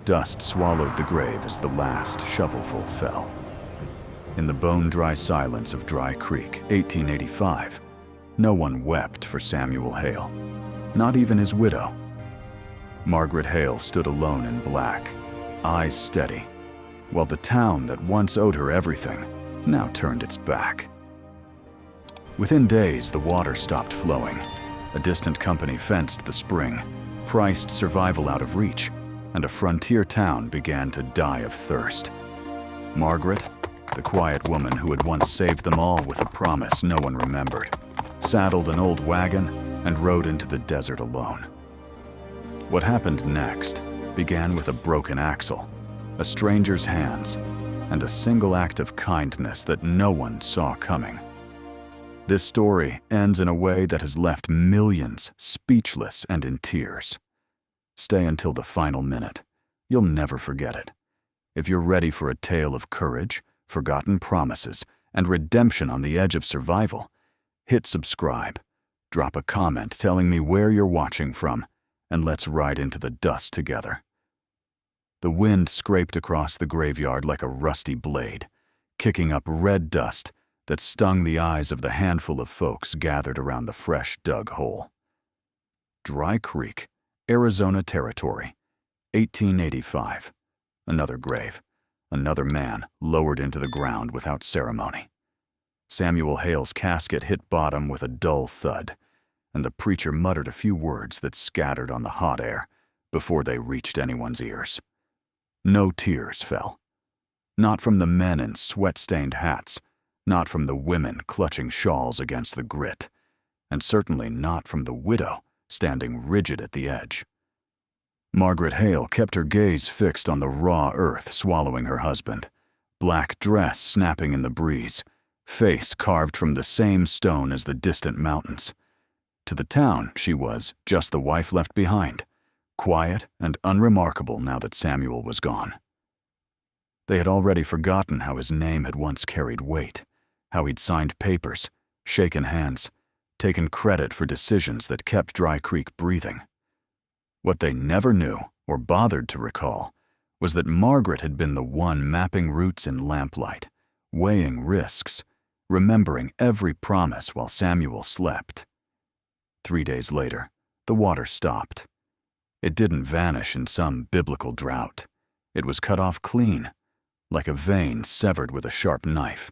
Dust swallowed the grave as the last shovelful fell. In the bone-dry silence of Dry Creek, 1885, no one wept for Samuel Hale, not even his widow. Margaret Hale stood alone in black, eyes steady, while the town that once owed her everything now turned its back. Within days, the water stopped flowing. A distant company fenced the spring, priced survival out of reach, and a frontier town began to die of thirst. Margaret, the quiet woman who had once saved them all with a promise no one remembered, saddled an old wagon and rode into the desert alone. What happened next began with a broken axle, a stranger's hands, and a single act of kindness that no one saw coming. This story ends in a way that has left millions speechless and in tears. Stay until the final minute. You'll never forget it. If you're ready for a tale of courage, forgotten promises, and redemption on the edge of survival, hit subscribe, drop a comment telling me where you're watching from, and let's ride into the dust together. The wind scraped across the graveyard like a rusty blade, kicking up red dust that stung the eyes of the handful of folks gathered around the fresh dug hole. Dry Creek, Arizona Territory, 1885. Another grave, another man lowered into the ground without ceremony. Samuel Hale's casket hit bottom with a dull thud, and the preacher muttered a few words that scattered on the hot air before they reached anyone's ears. No tears fell. Not from the men in sweat-stained hats, not from the women clutching shawls against the grit, and certainly not from the widow standing rigid at the edge. Margaret Hale kept her gaze fixed on the raw earth swallowing her husband, black dress snapping in the breeze, face carved from the same stone as the distant mountains. To the town, she was just the wife left behind, quiet and unremarkable now that Samuel was gone. They had already forgotten how his name had once carried weight, how he'd signed papers, shaken hands, taken credit for decisions that kept Dry Creek breathing. What they never knew or bothered to recall was that Margaret had been the one mapping routes in lamplight, weighing risks, remembering every promise while Samuel slept. 3 days later, the water stopped. It didn't vanish in some biblical drought. It was cut off clean, like a vein severed with a sharp knife.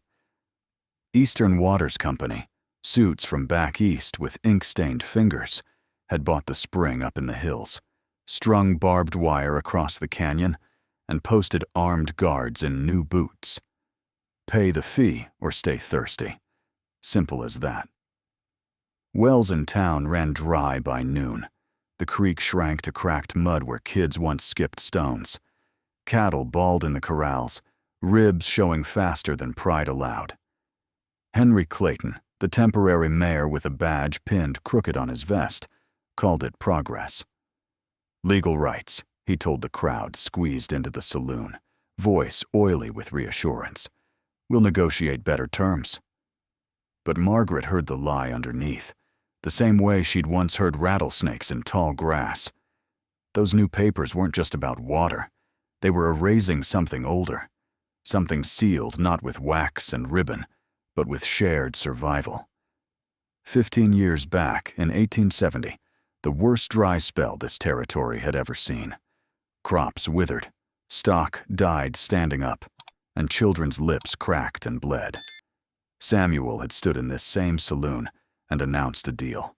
Eastern Waters Company, suits from back east with ink-stained fingers, had bought the spring up in the hills, strung barbed wire across the canyon, and posted armed guards in new boots. Pay the fee or stay thirsty. Simple as that. Wells in town ran dry by noon. The creek shrank to cracked mud where kids once skipped stones. Cattle bawled in the corrals, ribs showing faster than pride allowed. Henry Clayton, the temporary mayor with a badge pinned crooked on his vest, called it progress. Legal rights, he told the crowd squeezed into the saloon, voice oily with reassurance. We'll negotiate better terms. But Margaret heard the lie underneath, the same way she'd once heard rattlesnakes in tall grass. Those new papers weren't just about water. They were erasing something older, something sealed not with wax and ribbon, but with shared survival. 15 years back, in 1870, the worst dry spell this territory had ever seen. Crops withered, stock died standing up, and children's lips cracked and bled. Samuel had stood in this same saloon and announced a deal.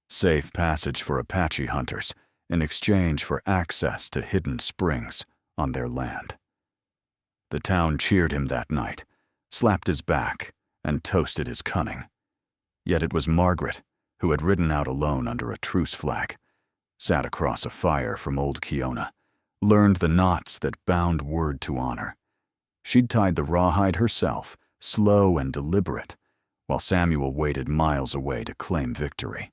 Safe passage for Apache hunters in exchange for access to hidden springs on their land. The town cheered him that night, slapped his back, and toasted his cunning. Yet it was Margaret, who had ridden out alone under a truce flag, sat across a fire from old Keona, learned the knots that bound word to honor. She'd tied the rawhide herself, slow and deliberate, while Samuel waited miles away to claim victory.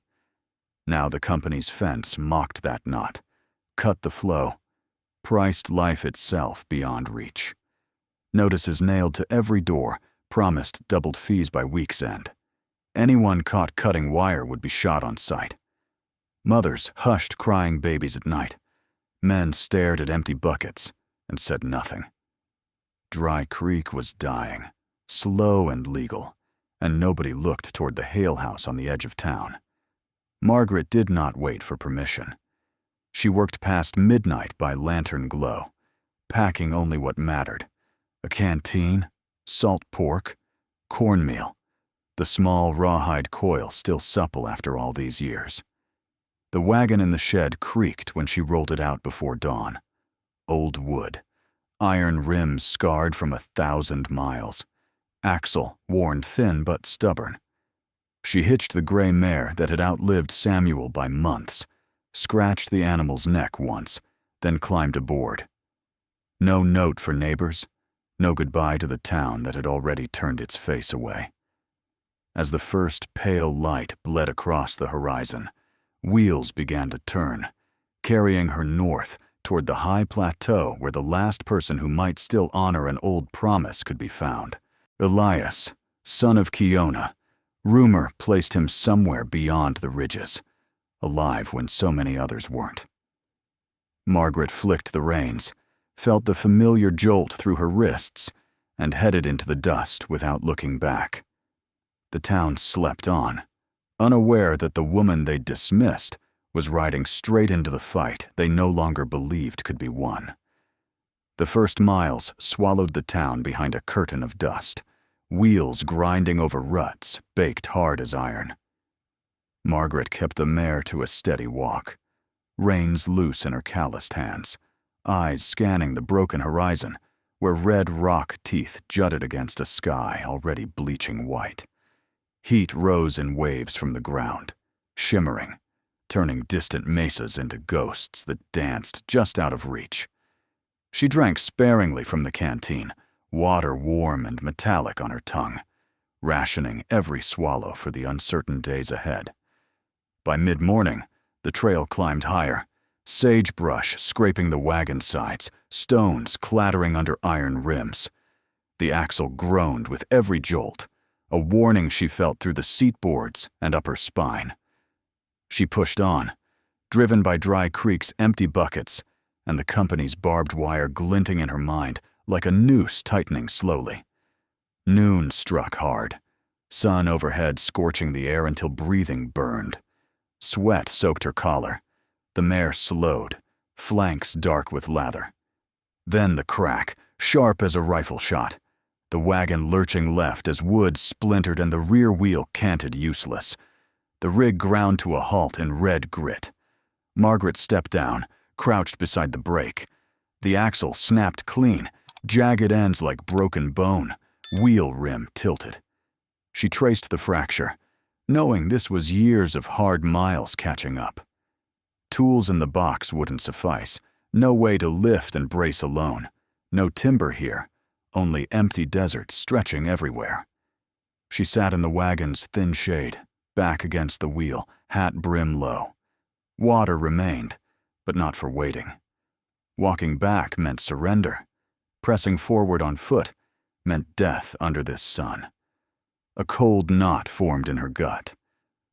Now the company's fence mocked that knot, cut the flow, priced life itself beyond reach. Notices nailed to every door promised doubled fees by week's end. Anyone caught cutting wire would be shot on sight. Mothers hushed crying babies at night. Men stared at empty buckets and said nothing. Dry Creek was dying, slow and legal, and nobody looked toward the Hale house on the edge of town. Margaret did not wait for permission. She worked past midnight by lantern glow, packing only what mattered: a canteen, salt pork, cornmeal, the small rawhide coil still supple after all these years. The wagon in the shed creaked when she rolled it out before dawn. Old wood, iron rims scarred from 1,000 miles, axle worn thin but stubborn. She hitched the gray mare that had outlived Samuel by months, scratched the animal's neck once, then climbed aboard. No note for neighbors, no goodbye to the town that had already turned its face away. As the first pale light bled across the horizon, wheels began to turn, carrying her north toward the high plateau where the last person who might still honor an old promise could be found. Elias, son of Kiona. Rumor placed him somewhere beyond the ridges, alive when so many others weren't. Margaret flicked the reins, felt the familiar jolt through her wrists, and headed into the dust without looking back. The town slept on, unaware that the woman they'd dismissed was riding straight into the fight they no longer believed could be won. The first miles swallowed the town behind a curtain of dust, wheels grinding over ruts baked hard as iron. Margaret kept the mare to a steady walk, reins loose in her calloused hands, eyes scanning the broken horizon where red rock teeth jutted against a sky already bleaching white. Heat rose in waves from the ground, shimmering, turning distant mesas into ghosts that danced just out of reach. She drank sparingly from the canteen, water warm and metallic on her tongue, rationing every swallow for the uncertain days ahead. By mid-morning, the trail climbed higher, sagebrush scraping the wagon sides, stones clattering under iron rims. The axle groaned with every jolt, a warning she felt through the seat boards and up her spine. She pushed on, driven by Dry Creek's empty buckets and the company's barbed wire glinting in her mind like a noose tightening slowly. Noon struck hard, sun overhead scorching the air until breathing burned. Sweat soaked her collar. The mare slowed, flanks dark with lather. Then the crack, sharp as a rifle shot. The wagon lurching left as wood splintered and the rear wheel canted useless. The rig ground to a halt in red grit. Margaret stepped down, crouched beside the brake. The axle snapped clean, jagged ends like broken bone, wheel rim tilted. She traced the fracture, knowing this was years of hard miles catching up. Tools in the box wouldn't suffice, no way to lift and brace alone, no timber here, only empty desert stretching everywhere. She sat in the wagon's thin shade, back against the wheel, hat brim low. Water remained, but not for waiting. Walking back meant surrender. Pressing forward on foot meant death under this sun. A cold knot formed in her gut,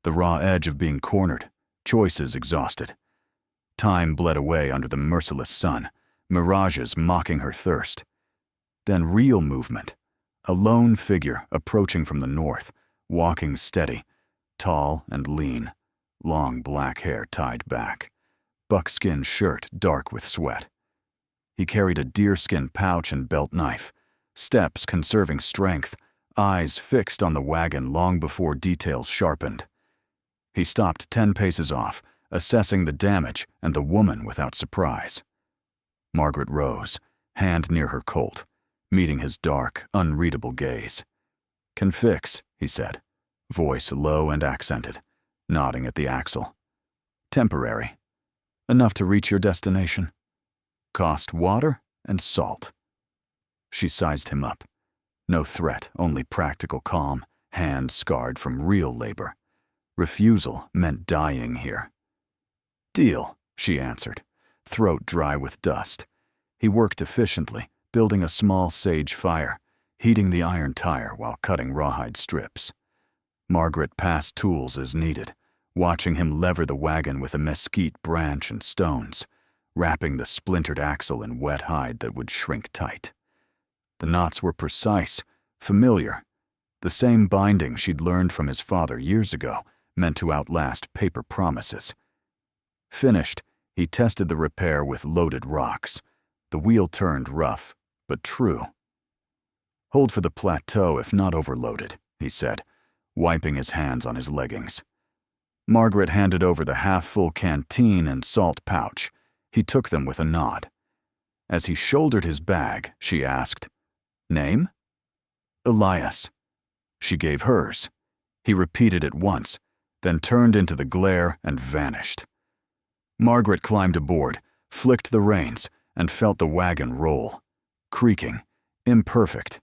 the raw edge of being cornered, choices exhausted. Time bled away under the merciless sun, mirages mocking her thirst. Then real movement, a lone figure approaching from the north, walking steady, tall and lean, long black hair tied back, buckskin shirt dark with sweat. He carried a deerskin pouch and belt knife, steps conserving strength, eyes fixed on the wagon long before details sharpened. He stopped 10 paces off, assessing the damage and the woman without surprise. Margaret rose, hand near her Colt, meeting his dark, unreadable gaze. "Can fix," he said, voice low and accented, nodding at the axle. "Temporary. Enough to reach your destination. Cost water and salt." She sized him up. No threat, only practical calm, hand scarred from real labor. Refusal meant dying here. "Deal," she answered, throat dry with dust. He worked efficiently, building a small sage fire, heating the iron tire while cutting rawhide strips. Margaret passed tools as needed, watching him lever the wagon with a mesquite branch and stones, wrapping the splintered axle in wet hide that would shrink tight. The knots were precise, familiar, the same binding she'd learned from his father years ago, meant to outlast paper promises. Finished, he tested the repair with loaded rocks. The wheel turned rough, but true. "Hold for the plateau if not overloaded," he said, wiping his hands on his leggings. Margaret handed over the half-full canteen and salt pouch. He took them with a nod. As he shouldered his bag, she asked, "Name?" "Elias." She gave hers. He repeated it once, then turned into the glare and vanished. Margaret climbed aboard, flicked the reins, and felt the wagon roll, creaking, imperfect,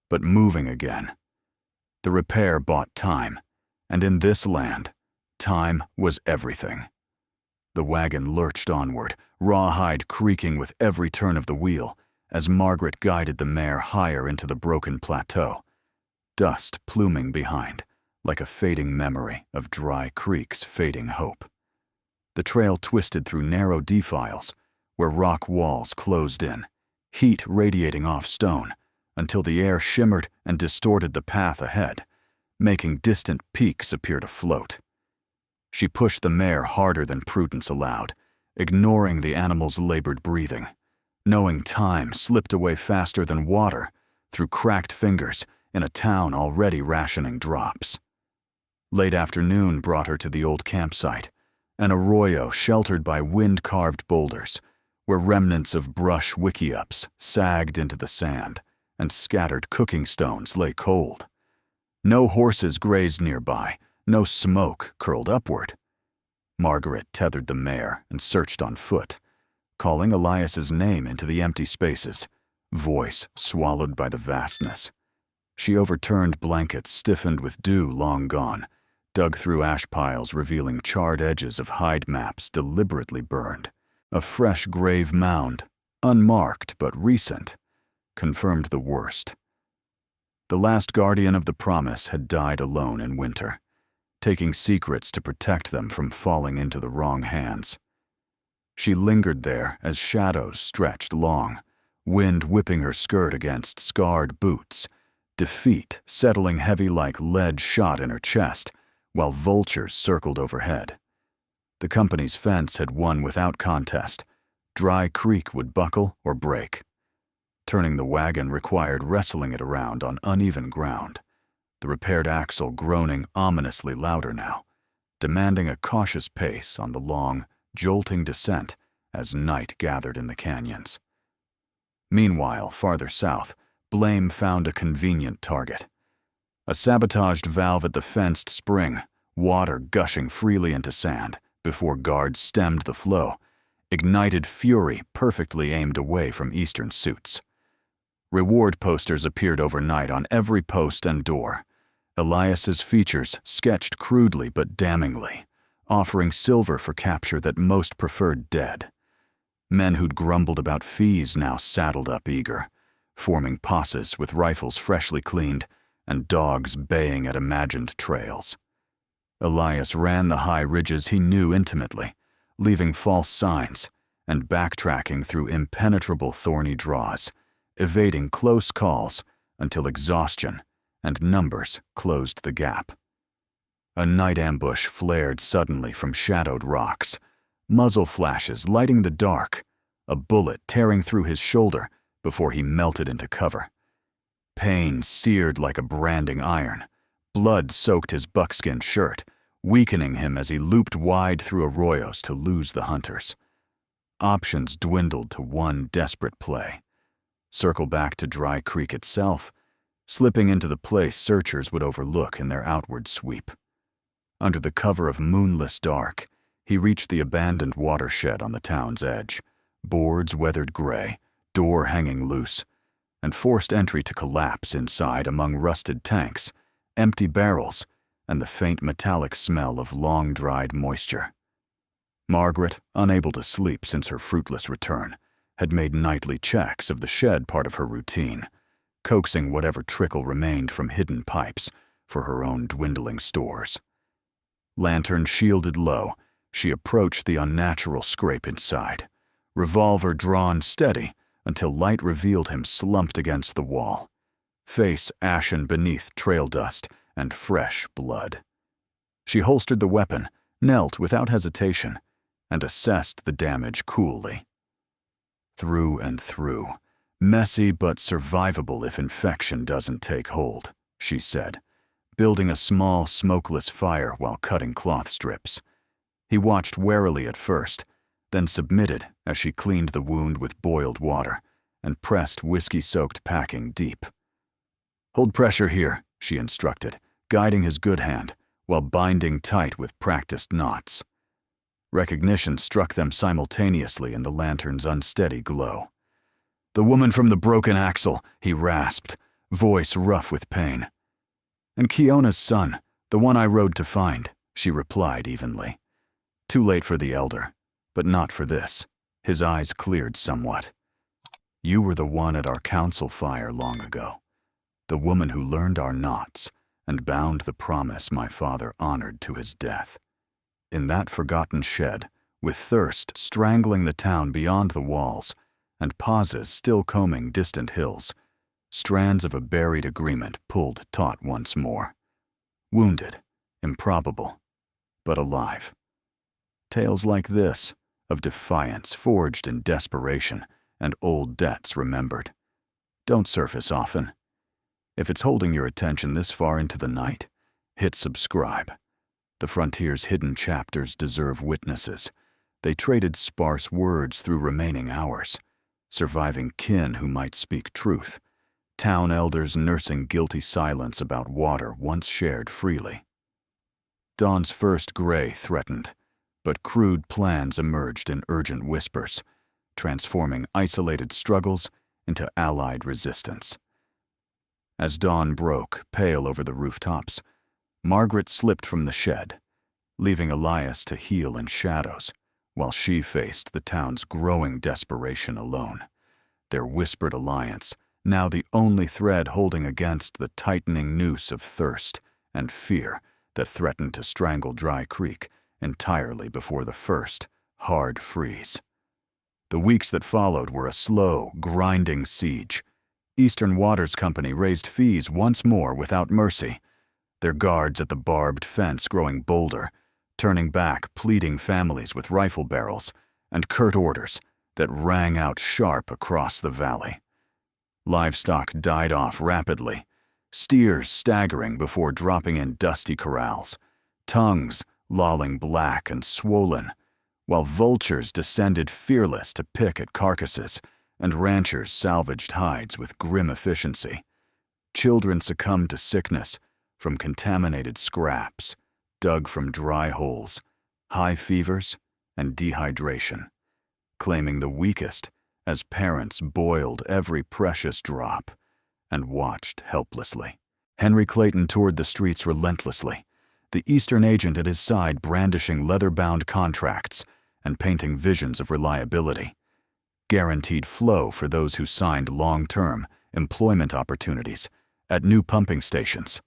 but moving again. The repair bought time, and in this land, time was everything. The wagon lurched onward, rawhide creaking with every turn of the wheel, as Margaret guided the mare higher into the broken plateau, dust pluming behind, like a fading memory of Dry Creek's fading hope. The trail twisted through narrow defiles, where rock walls closed in, heat radiating off stone, until the air shimmered and distorted the path ahead, making distant peaks appear to float. She pushed the mare harder than prudence allowed, ignoring the animal's labored breathing, knowing time slipped away faster than water through cracked fingers in a town already rationing drops. Late afternoon brought her to the old campsite, an arroyo sheltered by wind-carved boulders, where remnants of brush wickiups sagged into the sand and scattered cooking stones lay cold. No horses grazed nearby, no smoke curled upward. Margaret tethered the mare and searched on foot, calling Elias's name into the empty spaces, voice swallowed by the vastness. She overturned blankets stiffened with dew long gone, dug through ash piles revealing charred edges of hide maps deliberately burned. A fresh grave mound, unmarked but recent, confirmed the worst. The last guardian of the promise had died alone in winter, taking secrets to protect them from falling into the wrong hands. She lingered there as shadows stretched long, wind whipping her skirt against scarred boots, defeat settling heavy like lead shot in her chest, while vultures circled overhead. The company's fence had won without contest. Dry Creek would buckle or break. Turning the wagon required wrestling it around on uneven ground, the repaired axle groaning ominously louder now, demanding a cautious pace on the long, jolting descent as night gathered in the canyons. Meanwhile, farther south, blame found a convenient target. A sabotaged valve at the fenced spring, water gushing freely into sand before guards stemmed the flow, ignited fury perfectly aimed away from eastern suits. Reward posters appeared overnight on every post and door. Elias's features sketched crudely but damningly, offering silver for capture that most preferred dead. Men who'd grumbled about fees now saddled up eager, forming posses with rifles freshly cleaned and dogs baying at imagined trails. Elias ran the high ridges he knew intimately, leaving false signs and backtracking through impenetrable thorny draws, evading close calls until exhaustion and numbers closed the gap. A night ambush flared suddenly from shadowed rocks, muzzle flashes lighting the dark, a bullet tearing through his shoulder before he melted into cover. Pain seared like a branding iron. Blood soaked his buckskin shirt, weakening him as he looped wide through arroyos to lose the hunters. Options dwindled to one desperate play. Circle back to Dry Creek itself, slipping into the place searchers would overlook in their outward sweep. Under the cover of moonless dark, he reached the abandoned watershed on the town's edge, boards weathered gray, door hanging loose, and forced entry to collapse inside among rusted tanks, empty barrels, and the faint metallic smell of long-dried moisture. Margaret, unable to sleep since her fruitless return, had made nightly checks of the shed part of her routine, coaxing whatever trickle remained from hidden pipes for her own dwindling stores. Lantern shielded low, she approached the unnatural scrape inside, revolver drawn steady until light revealed him slumped against the wall, face ashen beneath trail dust and fresh blood. She holstered the weapon, knelt without hesitation, and assessed the damage coolly. Through and through, messy but survivable if infection doesn't take hold, she said, building a small, smokeless fire while cutting cloth strips. He watched warily at first, then submitted as she cleaned the wound with boiled water and pressed whiskey-soaked packing deep. "Hold pressure here," she instructed, guiding his good hand while binding tight with practiced knots. Recognition struck them simultaneously in the lantern's unsteady glow. "The woman from the broken axle," he rasped, voice rough with pain. "And Kiona's son, the one I rode to find," she replied evenly. Too late for the elder, but not for this. His eyes cleared somewhat. "You were the one at our council fire long ago, the woman who learned our knots and bound the promise my father honored to his death. In that forgotten shed, with thirst strangling the town beyond the walls and pauses still combing distant hills, strands of a buried agreement pulled taut once more. Wounded, improbable, but alive. Tales like this, of defiance forged in desperation and old debts remembered, don't surface often. If it's holding your attention this far into the night, hit subscribe. The frontier's hidden chapters deserve witnesses. They traded sparse words through remaining hours, surviving kin who might speak truth, town elders nursing guilty silence about water once shared freely. Dawn's first gray threatened, but crude plans emerged in urgent whispers, transforming isolated struggles into allied resistance. As dawn broke, pale over the rooftops, Margaret slipped from the shed, leaving Elias to heal in shadows, while she faced the town's growing desperation alone, their whispered alliance now the only thread holding against the tightening noose of thirst and fear that threatened to strangle Dry Creek entirely before the first, hard freeze. The weeks that followed were a slow, grinding siege. Eastern Waters Company raised fees once more without mercy, their guards at the barbed fence growing bolder, turning back pleading families with rifle barrels and curt orders that rang out sharp across the valley. Livestock died off rapidly, steers staggering before dropping in dusty corrals, tongues lolling black and swollen, while vultures descended fearless to pick at carcasses and ranchers salvaged hides with grim efficiency. Children succumbed to sickness from contaminated scraps, dug from dry holes, high fevers, and dehydration, claiming the weakest as parents boiled every precious drop and watched helplessly. Henry Clayton toured the streets relentlessly, the Eastern agent at his side brandishing leather-bound contracts and painting visions of reliability, guaranteed flow for those who signed long-term employment opportunities at new pumping stations.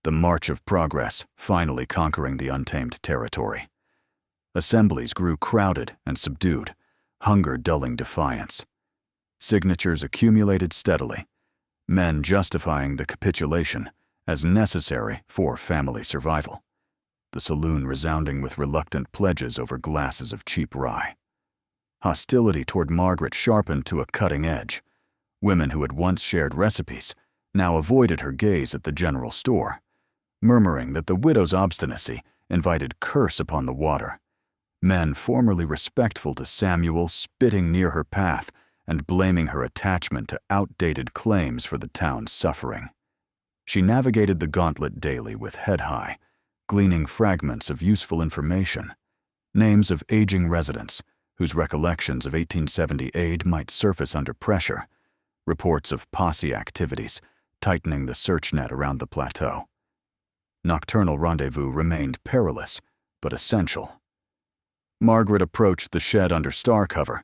The march of progress finally conquering the untamed territory. Assemblies grew crowded and subdued, hunger dulling defiance. Signatures accumulated steadily, men justifying the capitulation as necessary for family survival, the saloon resounding with reluctant pledges over glasses of cheap rye. Hostility toward Margaret sharpened to a cutting edge. Women who had once shared recipes now avoided her gaze at the general store, murmuring that the widow's obstinacy invited curse upon the water. Men formerly respectful to Samuel spitting near her path and blaming her attachment to outdated claims for the town's suffering. She navigated the gauntlet daily with head high, gleaning fragments of useful information, names of aging residents whose recollections of 1870 aid might surface under pressure, reports of posse activities tightening the search net around the plateau. Nocturnal rendezvous remained perilous, but essential. Margaret approached the shed under star cover,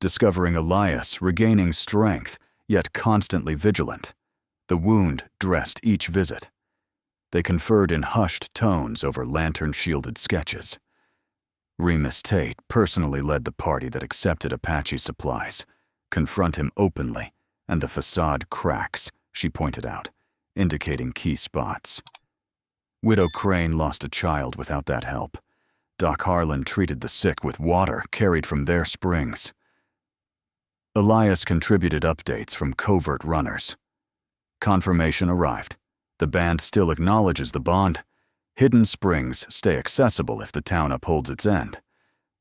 discovering Elias regaining strength, yet constantly vigilant. The wound dressed each visit. They conferred in hushed tones over lantern-shielded sketches. Remus Tate personally led the party that accepted Apache supplies. Confront him openly, and the facade cracks, she pointed out, indicating key spots. Widow Crane lost a child without that help. Doc Harlan treated the sick with water carried from their springs. Elias contributed updates from covert runners. Confirmation arrived. The band still acknowledges the bond. Hidden springs stay accessible if the town upholds its end.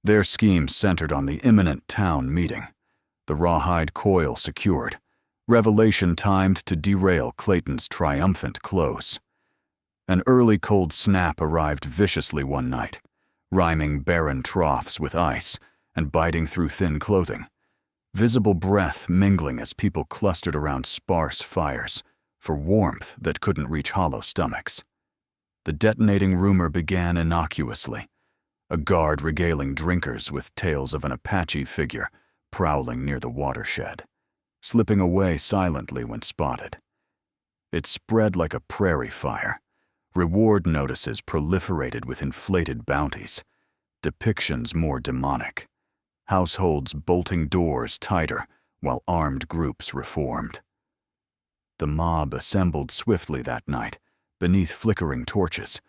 Their scheme centered on the imminent town meeting. The rawhide coil secured. Revelation timed to derail Clayton's triumphant close. An early cold snap arrived viciously one night, rhyming barren troughs with ice and biting through thin clothing. Visible breath mingling as people clustered around sparse fires for warmth that couldn't reach hollow stomachs. The detonating rumor began innocuously, a guard regaling drinkers with tales of an Apache figure prowling near the watershed, slipping away silently when spotted. It spread like a prairie fire. Reward notices proliferated with inflated bounties, depictions more demonic, households bolting doors tighter while armed groups reformed. The mob assembled swiftly that night, beneath flickering torches,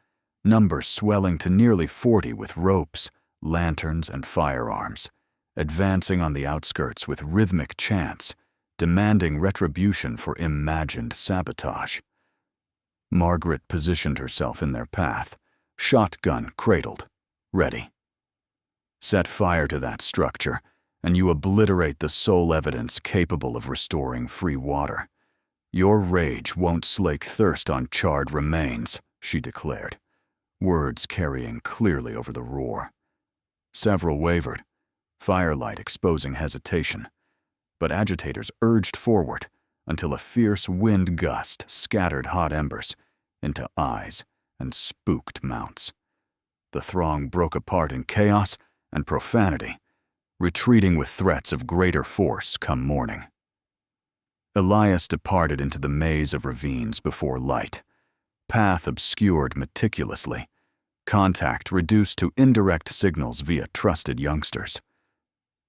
numbers swelling to nearly 40 with ropes, lanterns, and firearms, advancing on the outskirts with rhythmic chants, demanding retribution for imagined sabotage. Margaret positioned herself in their path, shotgun cradled, ready. Set fire to that structure, and you obliterate the sole evidence capable of restoring free water. Your rage won't slake thirst on charred remains, she declared, words carrying clearly over the roar. Several wavered, firelight exposing hesitation, but agitators urged forward until a fierce wind gust scattered hot embers into eyes and spooked mounts. The throng broke apart in chaos and profanity, retreating with threats of greater force come morning. Elias departed into the maze of ravines before light, path obscured meticulously, contact reduced to indirect signals via trusted youngsters.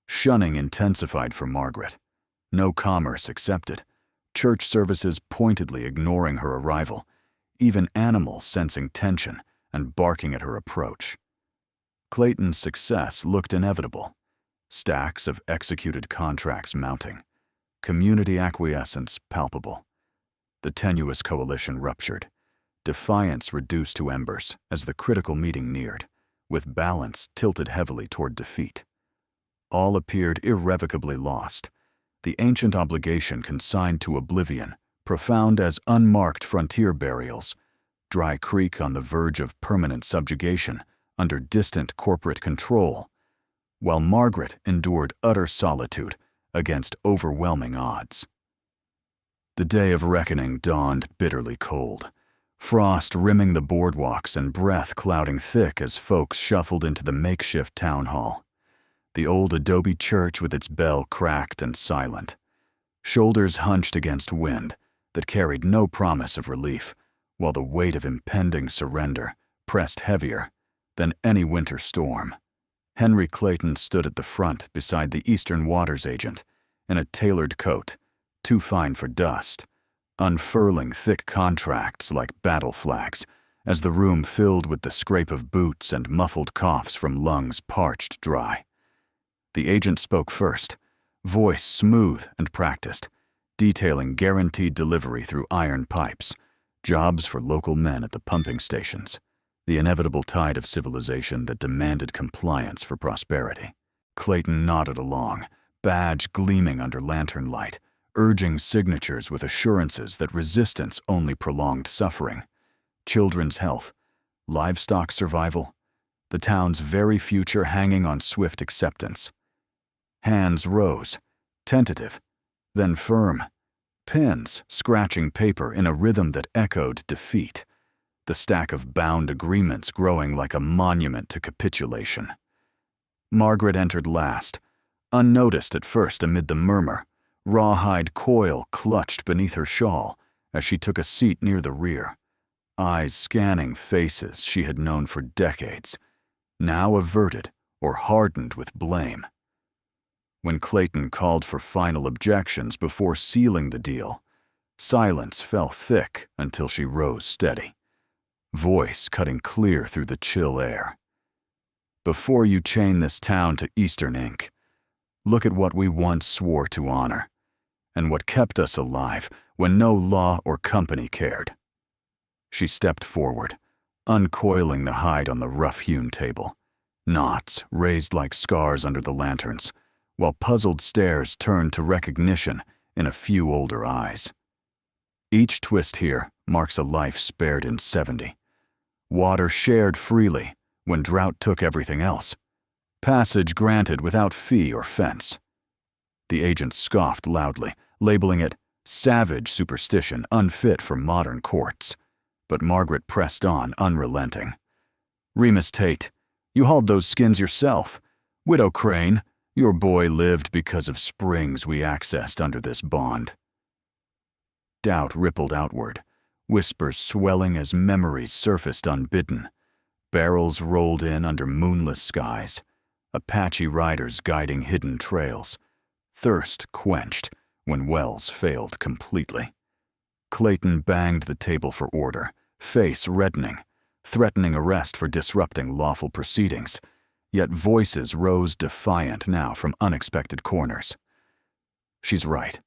Shunning intensified for Margaret. No commerce accepted, church services pointedly ignoring her arrival, even animals sensing tension and barking at her approach. Clayton's success looked inevitable, stacks of executed contracts mounting, community acquiescence palpable. The tenuous coalition ruptured, defiance reduced to embers as the critical meeting neared, with balance tilted heavily toward defeat. All appeared irrevocably lost, the ancient obligation consigned to oblivion, profound as unmarked frontier burials, Dry Creek on the verge of permanent subjugation under distant corporate control, while Margaret endured utter solitude against overwhelming odds. The day of reckoning dawned bitterly cold, frost rimming the boardwalks and breath clouding thick as folks shuffled into the makeshift town hall. The old adobe church with its bell cracked and silent, shoulders hunched against wind that carried no promise of relief, while the weight of impending surrender pressed heavier than any winter storm. Henry Clayton stood at the front beside the Eastern Waters agent in a tailored coat, too fine for dust, unfurling thick contracts like battle flags as the room filled with the scrape of boots and muffled coughs from lungs parched dry. The agent spoke first, voice smooth and practiced, detailing guaranteed delivery through iron pipes, jobs for local men at the pumping stations, the inevitable tide of civilization that demanded compliance for prosperity. Clayton nodded along, badge gleaming under lantern light, urging signatures with assurances that resistance only prolonged suffering. Children's health, livestock survival, the town's very future hanging on swift acceptance. Hands rose, tentative, then firm, pens scratching paper in a rhythm that echoed defeat, the stack of bound agreements growing like a monument to capitulation. Margaret entered last, unnoticed at first amid the murmur, rawhide coil clutched beneath her shawl as she took a seat near the rear, eyes scanning faces she had known for decades, now averted or hardened with blame. When Clayton called for final objections before sealing the deal, silence fell thick until she rose steady, voice cutting clear through the chill air. Before you chain this town to Eastern ink, look at what we once swore to honor, and what kept us alive when no law or company cared. She stepped forward, uncoiling the hide on the rough-hewn table, knots raised like scars under the lanterns, while puzzled stares turned to recognition in a few older eyes. Each twist here marks a life spared in 70. Water shared freely when drought took everything else. Passage granted without fee or fence. The agent scoffed loudly, labeling it savage superstition unfit for modern courts. But Margaret pressed on, unrelenting. Remus Tate, you hauled those skins yourself. Widow Crane, your boy lived because of springs we accessed under this bond. Doubt rippled outward, whispers swelling as memories surfaced unbidden. Barrels rolled in under moonless skies, Apache riders guiding hidden trails, thirst quenched when wells failed completely. Clayton banged the table for order, face reddening, threatening arrest for disrupting lawful proceedings, yet voices rose defiant now from unexpected corners. She's right.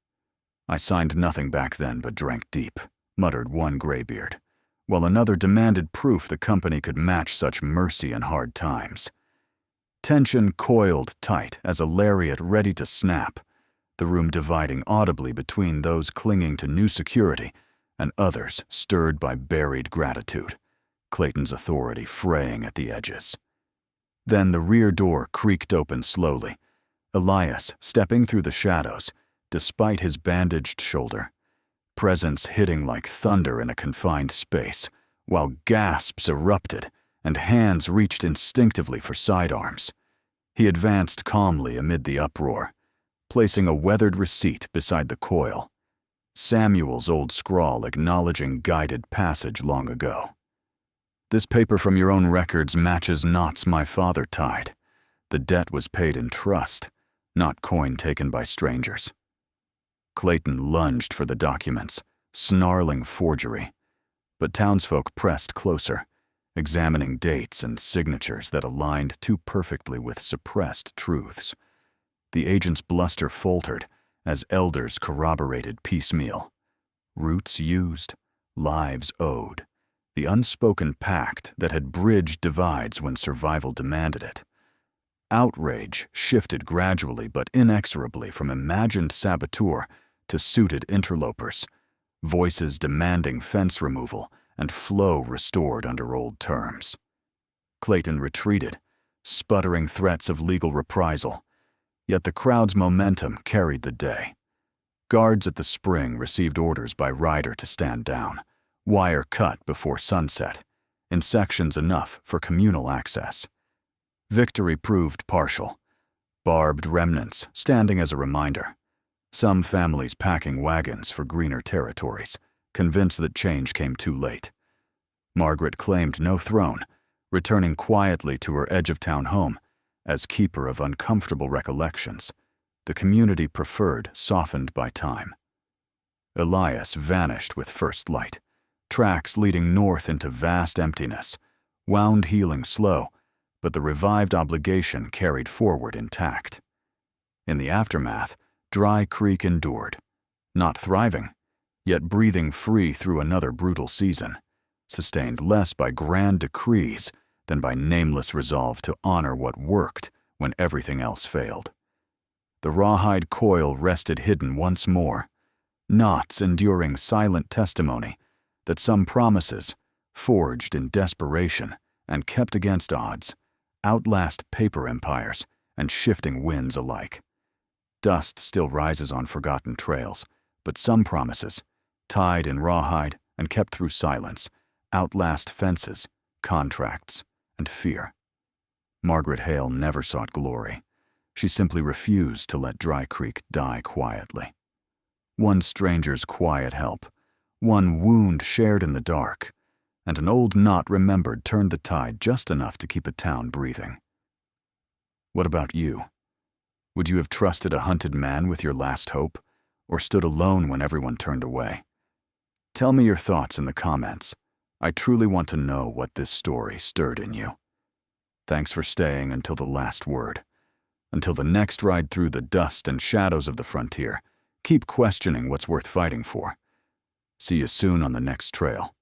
I signed nothing back then but drank deep, muttered one graybeard, while another demanded proof the company could match such mercy in hard times. Tension coiled tight as a lariat ready to snap, the room dividing audibly between those clinging to new security and others stirred by buried gratitude, Clayton's authority fraying at the edges. Then the rear door creaked open slowly, Elias stepping through the shadows, despite his bandaged shoulder, presence hitting like thunder in a confined space, while gasps erupted and hands reached instinctively for sidearms. He advanced calmly amid the uproar, placing a weathered receipt beside the coil, Samuel's old scrawl acknowledging guided passage long ago. This paper from your own records matches knots my father tied. The debt was paid in trust, not coin taken by strangers. Clayton lunged for the documents, snarling forgery, but townsfolk pressed closer, examining dates and signatures that aligned too perfectly with suppressed truths. The agent's bluster faltered as elders corroborated piecemeal. Roots used, lives owed, the unspoken pact that had bridged divides when survival demanded it. Outrage shifted gradually but inexorably from imagined saboteur to suited interlopers, voices demanding fence removal and flow restored under old terms. Clayton retreated, sputtering threats of legal reprisal, yet the crowd's momentum carried the day. Guards at the spring received orders by Ryder to stand down, wire cut before sunset, in sections enough for communal access. Victory proved partial, barbed remnants standing as a reminder. Some families packing wagons for greener territories, convinced that change came too late. Margaret claimed no throne, returning quietly to her edge-of-town home as keeper of uncomfortable recollections, the community preferred softened by time. Elias vanished with first light, tracks leading north into vast emptiness, wound healing slow, but the revived obligation carried forward intact. In the aftermath, Dry Creek endured, not thriving, yet breathing free through another brutal season, sustained less by grand decrees than by nameless resolve to honor what worked when everything else failed. The rawhide coil rested hidden once more, knots enduring silent testimony that some promises, forged in desperation and kept against odds, outlast paper empires and shifting winds alike. Dust still rises on forgotten trails, but some promises, tied in rawhide and kept through silence, outlast fences, contracts, and fear. Margaret Hale never sought glory. She simply refused to let Dry Creek die quietly. One stranger's quiet help, one wound shared in the dark, and an old knot remembered turned the tide just enough to keep a town breathing. What about you? Would you have trusted a hunted man with your last hope, or stood alone when everyone turned away? Tell me your thoughts in the comments. I truly want to know what this story stirred in you. Thanks for staying until the last word. Until the next ride through the dust and shadows of the frontier, keep questioning what's worth fighting for. See you soon on the next trail.